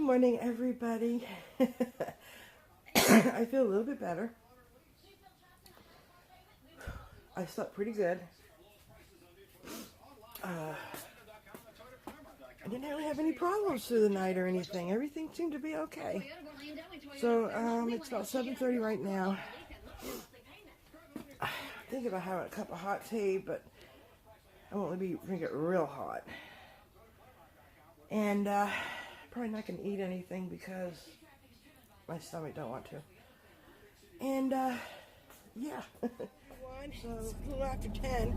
morning, everybody. I feel a little bit better. I slept pretty good. I didn't really have any problems through the night or anything. Everything seemed to be okay. So it's about 7:30 right now. I'm thinking about having a cup of hot tea, but I won't drink it real hot. And probably not going to eat anything because my stomach don't want to. And yeah. So a little after 10,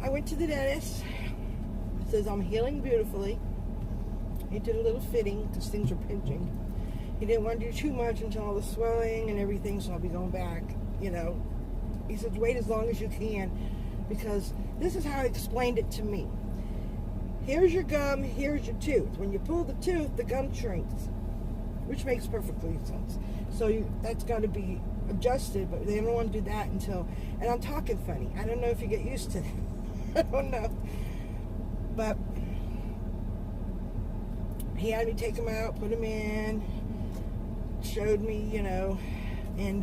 I went to the dentist. It says I'm healing beautifully. He did a little fitting because things are pinching. He didn't want to do too much until all the swelling and everything, so I'll be going back, you know. He said wait as long as you can, because this is how he explained it to me. Here's your gum, here's your tooth. When you pull the tooth, the gum shrinks, which makes perfectly sense. So that's got to be adjusted, but they don't want to do that until, and I'm talking funny. I don't know if you get used to it. I don't know. But he had me take them out, put them in, showed me, you know, and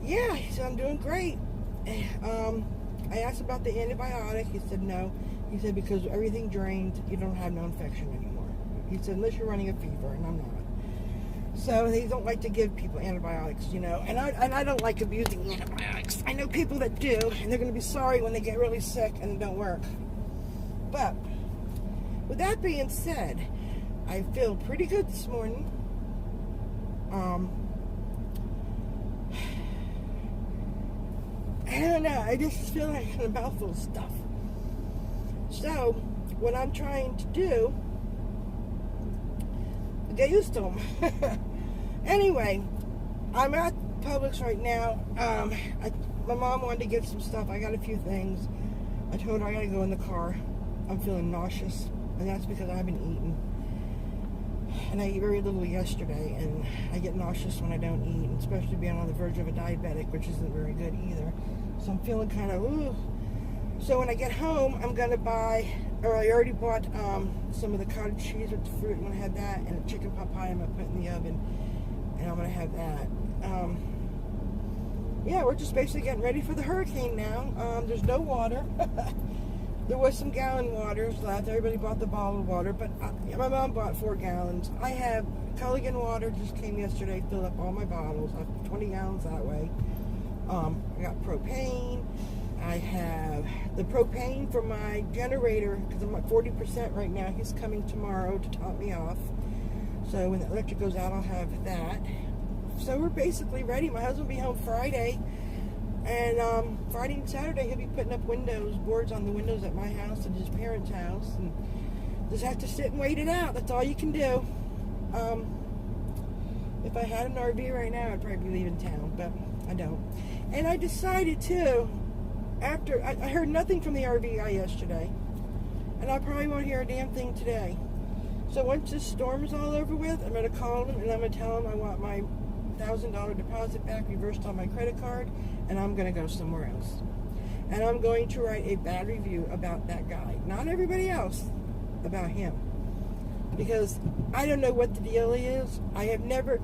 yeah, he said I'm doing great. I asked about the antibiotic. He said no. He said because everything drained, you don't have no infection anymore. He said unless you're running a fever, and I'm not. So they don't like to give people antibiotics, you know, and I don't like abusing antibiotics. I know people that do, and they're going to be sorry when they get really sick and it don't work. But with that being said, I feel pretty good this morning. I don't know. I just feel like I'm a mouthful of stuff. So what I'm trying to do, get used to them. Anyway, I'm at Publix right now. My mom wanted to get some stuff. I got a few things. I told her I gotta go in the car. I'm feeling nauseous, and that's because I haven't eaten. And I ate very little yesterday, and I get nauseous when I don't eat, especially being on the verge of a diabetic, which isn't very good either. So I'm feeling kind of, ooh. So when I get home, I'm gonna buy, or I already bought some of the cottage cheese with the fruit. I'm gonna have that, and a chicken pot pie I'm gonna put in the oven, and I'm gonna have that. Yeah, we're just basically getting ready for the hurricane now. There's no water. There was some gallon waters left. Everybody bought the bottled water, but my mom bought 4 gallons. I have Culligan water, just came yesterday, filled up all my bottles. I have 20 gallons that way. I got propane. I have the propane for my generator, because I'm at 40% right now. He's coming tomorrow to top me off. So when the electric goes out, I'll have that. So we're basically ready. My husband will be home Friday. And Friday and Saturday, he'll be putting up boards on the windows at my house and his parents' house. And just have to sit and wait it out. That's all you can do. If I had an RV right now, I'd probably be leaving town, but I don't. And I decided too, after I heard nothing from the RV guy yesterday, and I probably won't hear a damn thing today. So once this storm is all over with, I'm going to call him and I'm going to tell him I want my $1,000 deposit back reversed on my credit card, and I'm going to go somewhere else. And I'm going to write a bad review about that guy. Not everybody else, about him. Because I don't know what the deal is. I have never...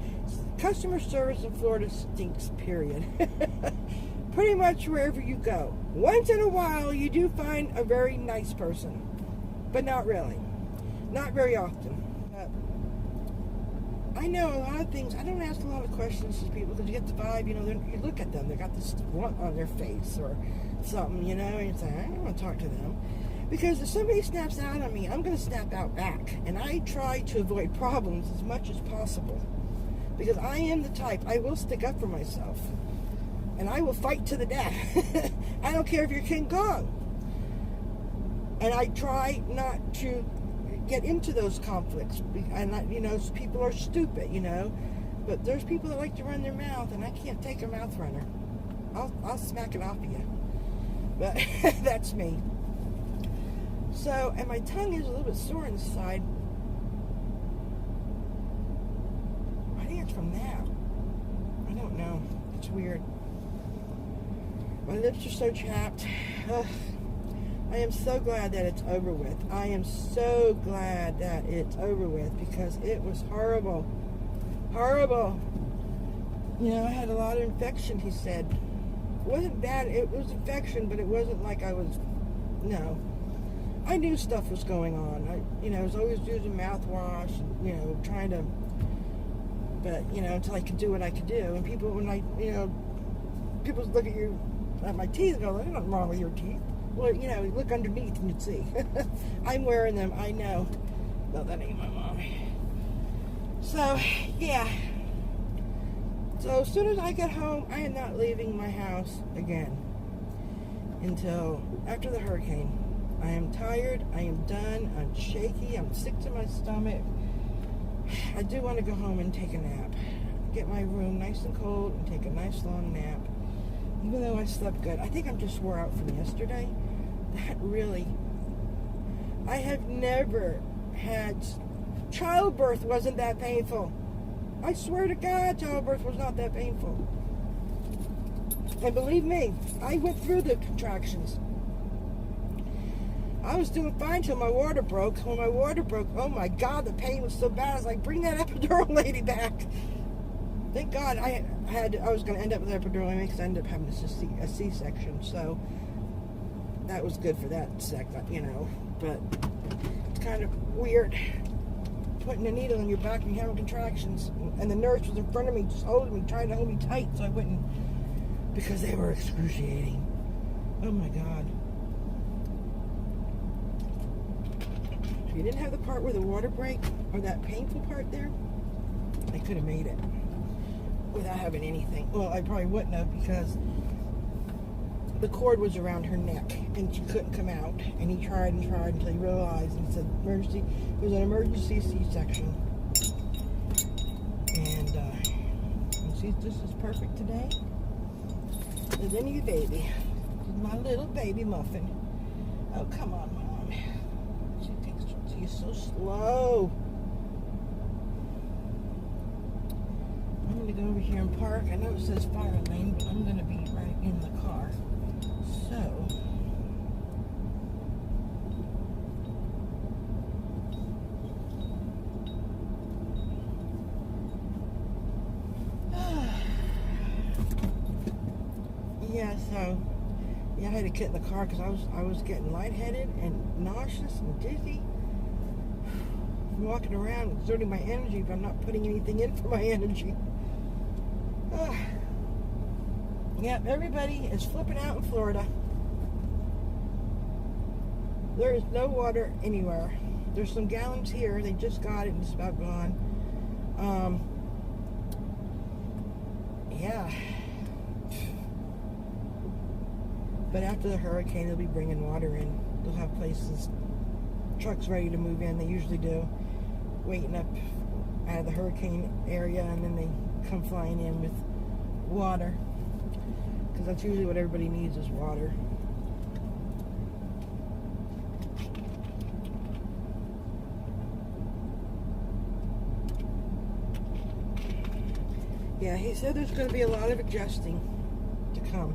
Customer service in Florida stinks, period. Pretty much wherever you go. Once in a while, you do find a very nice person. But not really. Not very often. But I know a lot of things. I don't ask a lot of questions to people because you get the vibe, you know, you look at them, they got this want on their face or something, you know, and you say, I don't want to talk to them. Because if somebody snaps out on me, I'm going to snap out back. And I try to avoid problems as much as possible. Because I am the type, I will stick up for myself. And I will fight to the death. I don't care if you're King Kong. And I try not to get into those conflicts. And, you know, people are stupid, you know. But there's people that like to run their mouth, and I can't take a mouth runner. I'll smack it off of you. But that's me. So, and my tongue is a little bit sore on the side. I think it's from that. I don't know. It's weird. My lips are so chapped. Ugh. I am so glad that it's over with. I am so glad that it's over with because it was horrible. Horrible. You know, I had a lot of infection, he said. It wasn't bad. It was infection, but it wasn't like I was, no. I knew stuff was going on. I was always using mouthwash, and, trying to, but, until I could do what I could do. And people, people look at you, at my teeth and go, there's nothing wrong with your teeth. Well, look underneath and you'd see. I'm wearing them, I know. No, that ain't my mom. So, yeah. So, as soon as I get home, I am not leaving my house again until after the hurricane. I am tired. I am done. I'm shaky. I'm sick to my stomach. I do want to go home and take a nap. Get my room nice and cold and take a nice long nap. Even though I slept good. I think I'm just wore out from yesterday. That really... I have never had... Childbirth wasn't that painful. I swear to God, childbirth was not that painful. And believe me, I went through the contractions. I was doing fine till my water broke. When my water broke, oh my God, the pain was so bad. I was like, bring that epidural lady back. Thank God I was going to end up with epidural because I ended up having a C-section. So that was good for that But it's kind of weird putting a needle in your back and having contractions. And the nurse was in front of me, just holding me, trying to hold me tight so I wouldn't, because they were excruciating. Oh my God. If you didn't have the part where the water break, or that painful part there, I could have made it without having anything. Well, I probably wouldn't have, because the cord was around her neck and she couldn't come out. And he tried and tried until he realized, and said, emergency. It was an emergency C-section. And this is perfect today. There's any baby. My little baby muffin. Oh, come on, Mom. She's so slow. I'm going to go over here and park. I know it says fire lane, but I'm going to be right in the car. So, I had to get in the car because I was getting lightheaded and nauseous and dizzy. I'm walking around exerting my energy, but I'm not putting anything in for my energy. Yep, everybody is flipping out in Florida. There is no water anywhere. There's some gallons here. They just got it and it's about gone. Yeah. But after the hurricane, they'll be bringing water in. They'll have places, trucks ready to move in. They usually do. Waiting up out of the hurricane area, and then they come flying in with water. Because that's usually what everybody needs is water. Yeah, he said there's going to be a lot of adjusting to come.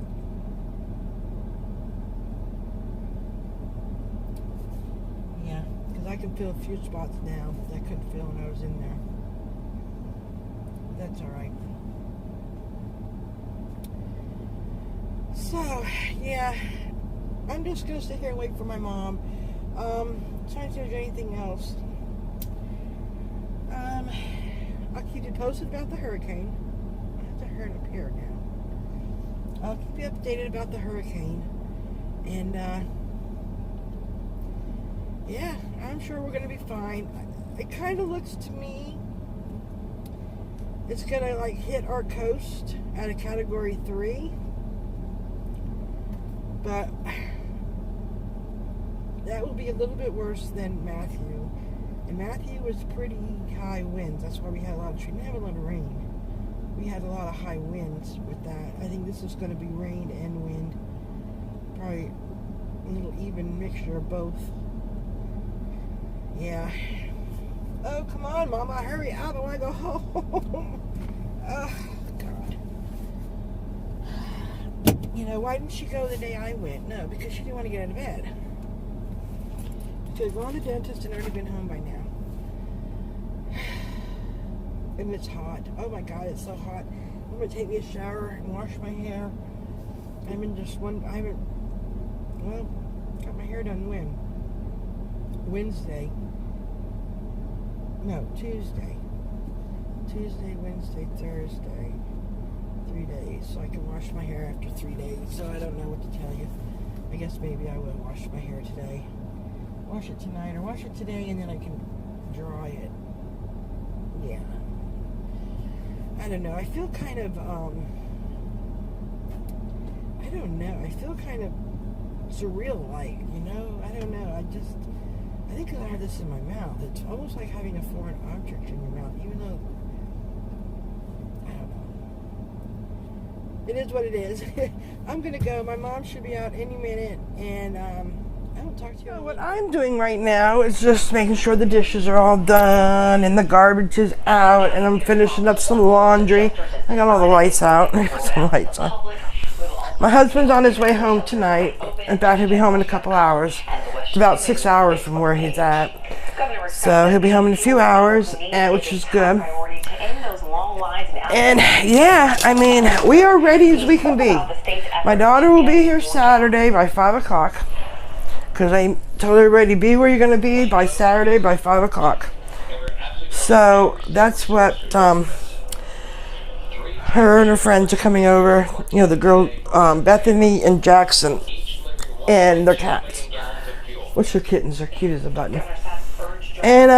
Yeah, because I can feel a few spots now that I couldn't feel when I was in there. That's alright. So, yeah, I'm just going to sit here and wait for my mom. Trying to do anything else. I'll keep you posted about the hurricane. I have to hurry up here now. I'll keep you updated about the hurricane. And, yeah, I'm sure we're going to be fine. It kind of looks to me it's going to, like, hit our coast at a Category 3. But that will be a little bit worse than Matthew. And Matthew was pretty high winds. That's why we had a lot of trees. We didn't have a lot of rain. We had a lot of high winds with that. I think this is going to be rain and wind. Probably a little even mixture of both. Yeah. Oh, come on, Mama. Hurry up. I want to go home. Oh, God. You know, why didn't she go the day I went? No, because she didn't want to get out of bed. could have gone to the dentist and already been home by now. And it's hot. Oh my God, it's so hot. I'm going to take me a shower and wash my hair. I haven't, got my hair done when? Wednesday. No, Tuesday. Tuesday, Wednesday, Thursday. 3 days. So I can wash my hair after 3 days. So I don't know what to tell you. I guess maybe I will wash my hair today. Wash it tonight or wash it today and then I can dry it. Yeah. I don't know. I feel kind of, I don't know. I feel kind of surreal-like, you know? I don't know. I think because I have this in my mouth, it's almost like having a foreign object in your mouth, even though, I don't know. It is what it is. I'm going to go. My mom should be out any minute, and I don't talk to you. What I'm doing right now is just making sure the dishes are all done, and the garbage is out, and I'm finishing up some laundry. I got all the lights out. I put some lights on. My husband's on his way home tonight. In fact, he'll be home in a couple hours. It's about 6 hours from where he's at. So he'll be home in a few hours, which is good. And yeah, I mean, we are ready as we can be. My daughter will be here Saturday by 5 o'clock. Because I told everybody, be where you're going to be by Saturday by 5 o'clock. So that's what her and her friends are coming over. You know, the girl, Bethany and Jackson, and their cats. Which are kittens, they're cute as a button. And,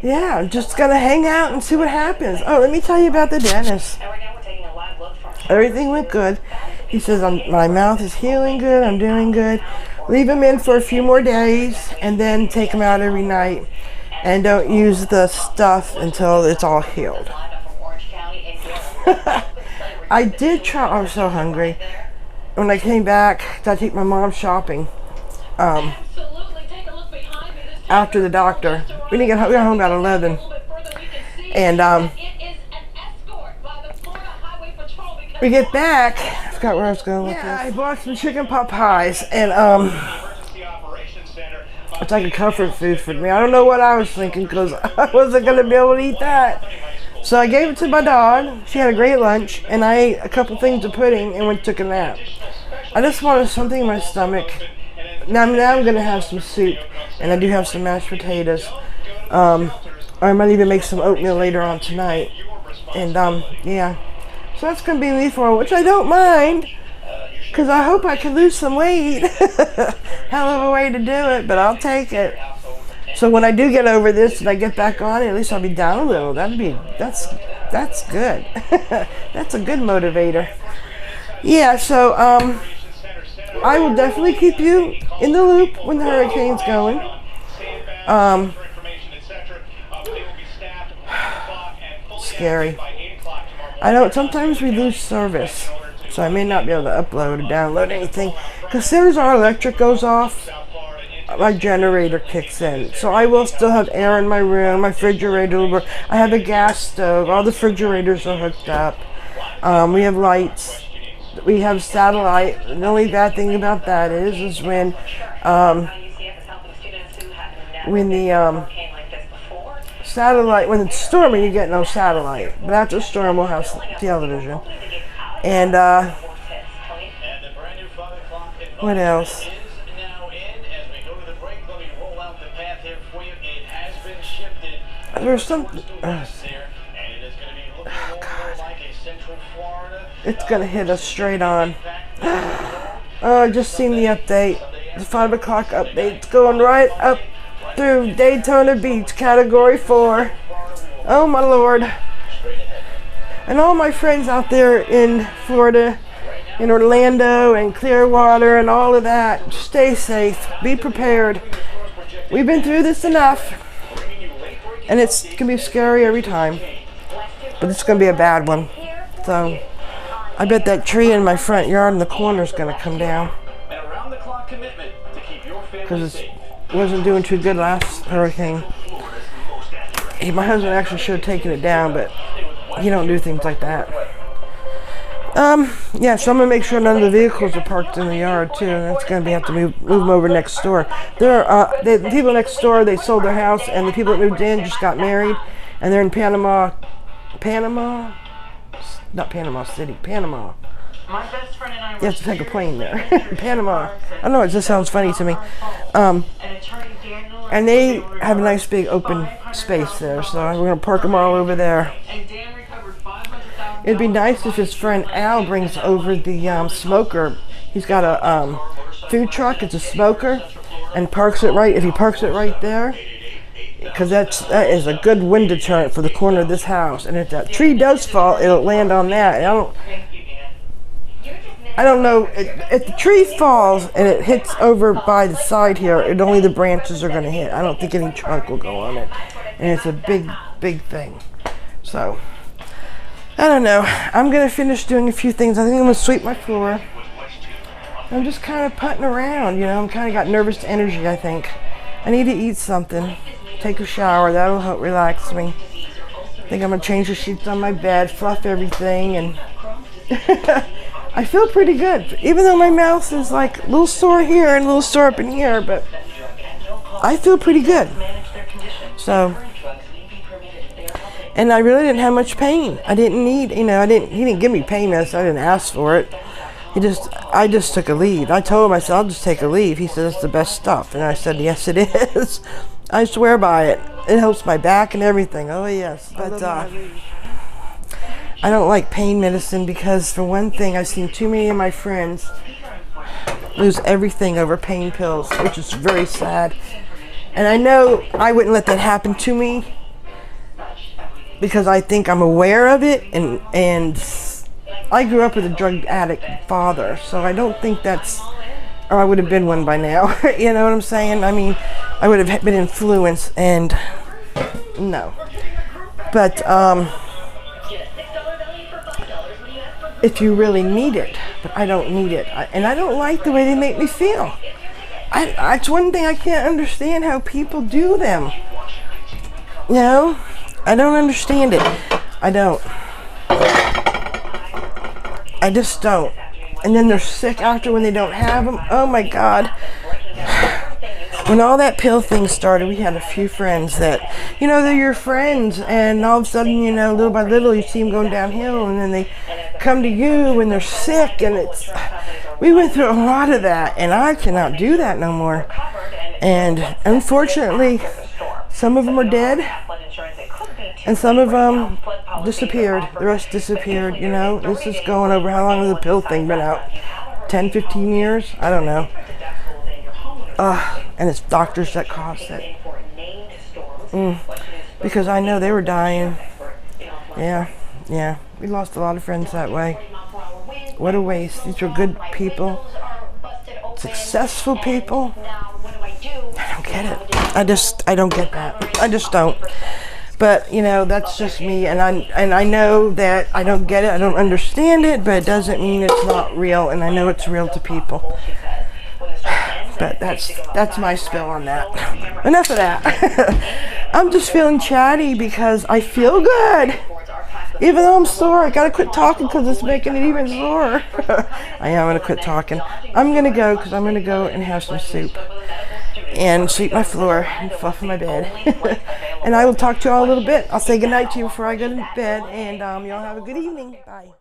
yeah, I'm just going to hang out and see what happens. Oh, let me tell you about the dentist. Everything went good. He says, my mouth is healing good, I'm doing good. Leave him in for a few more days, and then take him out every night. And don't use the stuff until it's all healed. I did try, I was so hungry. When I came back, I take my mom shopping. After the doctor. We didn't we got home about 11. And we get back. I forgot where I was going with this. I bought some chicken pot pies, and it's like a comfort food for me. I don't know what I was thinking because I wasn't gonna be able to eat that. So I gave it to my dog. She had a great lunch, and I ate a couple things of pudding and went took a nap. I just wanted something in my stomach. Now I'm gonna have some soup, and I do have some mashed potatoes. Or I might even make some oatmeal later on tonight. And yeah. So that's going to be me for, which I don't mind, because I hope I can lose some weight. Hell of a way to do it, but I'll take it. So when I do get over this and I get back on it, at least I'll be down a little. That's good. That's a good motivator. Yeah, so I will definitely keep you in the loop when the hurricane's going. Scary. I know sometimes we lose service, so I may not be able to upload or download anything. Because as soon as our electric goes off, my generator kicks in. So I will still have air in my room, my refrigerator will work. I have a gas stove, all the refrigerators are hooked up. We have lights, we have satellite. The only bad thing about that is when the satellite, when it's storming, you get no satellite. But after the storm, we'll have television. And what else? There's something. Oh God! It's gonna hit us straight on. Oh, I just seen the update. The 5 o'clock update. It's going right up through Daytona Beach, Category 4. Oh my Lord. And all my friends out there in Florida, in Orlando and Clearwater and all of that, stay safe, be prepared. We've been through this enough, and it's going to be scary every time, but it's going to be a bad one. So I bet that tree in my front yard in the corner is going to come down, because it wasn't doing too good last hurricane. My husband actually should have taken it down, but he don't do things like that. Yeah, so I'm gonna make sure none of the vehicles are parked in the yard too, and that's gonna be have to move them over next door. The people next door, they sold their house, and the people that moved in just got married, and they're in Panama, not Panama City, Panama. My best friend and I You have to take a plane there. Panama. I don't know, it just sounds funny to me. And they have a nice big open space there, so we're gonna park them all over there. It'd be nice if his friend Al brings over the smoker. He's got a food truck. It's a smoker, and parks it right. If he parks it right there, because that is a good wind deterrent for the corner of this house. And if that tree does fall, it'll land on that. And I don't know if the tree falls and it hits over by the side here. Only the branches are going to hit. I don't think any trunk will go on it, and it's a big thing. So. I don't know. I'm going to finish doing a few things. I think I'm going to sweep my floor. I'm just kind of putting around, you know. I'm kind of got nervous energy, I think. I need to eat something. Take a shower. That'll help relax me. I think I'm going to change the sheets on my bed, fluff everything, and I feel pretty good. Even though my mouth is like a little sore here and a little sore up in here, but I feel pretty good. So... And I really didn't have much pain. I didn't need, he didn't give me pain meds. I didn't ask for it. I just took a leave. I told him, I said, I'll just take a leave. He said, it's the best stuff. And I said, yes, it is. I swear by it. It helps my back and everything. Oh, yes. But I don't like pain medicine because, for one thing, I've seen too many of my friends lose everything over pain pills, which is very sad. And I know I wouldn't let that happen to me, because I think I'm aware of it, and I grew up with a drug addict father, so I don't think or I would have been one by now. You know what I'm saying? I mean, I would have been influenced, and no. But if you really need it, but I don't need it, and I don't like the way they make me feel. It's one thing I can't understand how people do them. You know? I don't understand it. I don't. I just don't. And then they're sick after when they don't have them. Oh my God. When all that pill thing started, we had a few friends that, they're your friends, and all of a sudden, little by little, you see them going downhill, and then they come to you when they're sick, and we went through a lot of that, and I cannot do that no more. And unfortunately, some of them are dead. And some of them disappeared. The rest disappeared, This is going over, how long has the pill thing been out? 10, 15 years? I don't know. And it's doctors that caused it. Because I know they were dying. Yeah. We lost a lot of friends that way. What a waste. These were good people. Successful people. I don't get it. I don't get that. I just don't. But, that's just me, and I know that I don't get it, I don't understand it, but it doesn't mean it's not real, and I know it's real to people. But that's my spill on that. Enough of that. I'm just feeling chatty because I feel good. Even though I'm sore, I gotta quit talking because it's making it even sore. I am gonna quit talking. I'm gonna go because I'm gonna go and have some soup and sweep my floor and fluff my bed. And I will talk to you all a little bit. I'll say goodnight to you before I go to bed, and y'all have a good evening. Bye.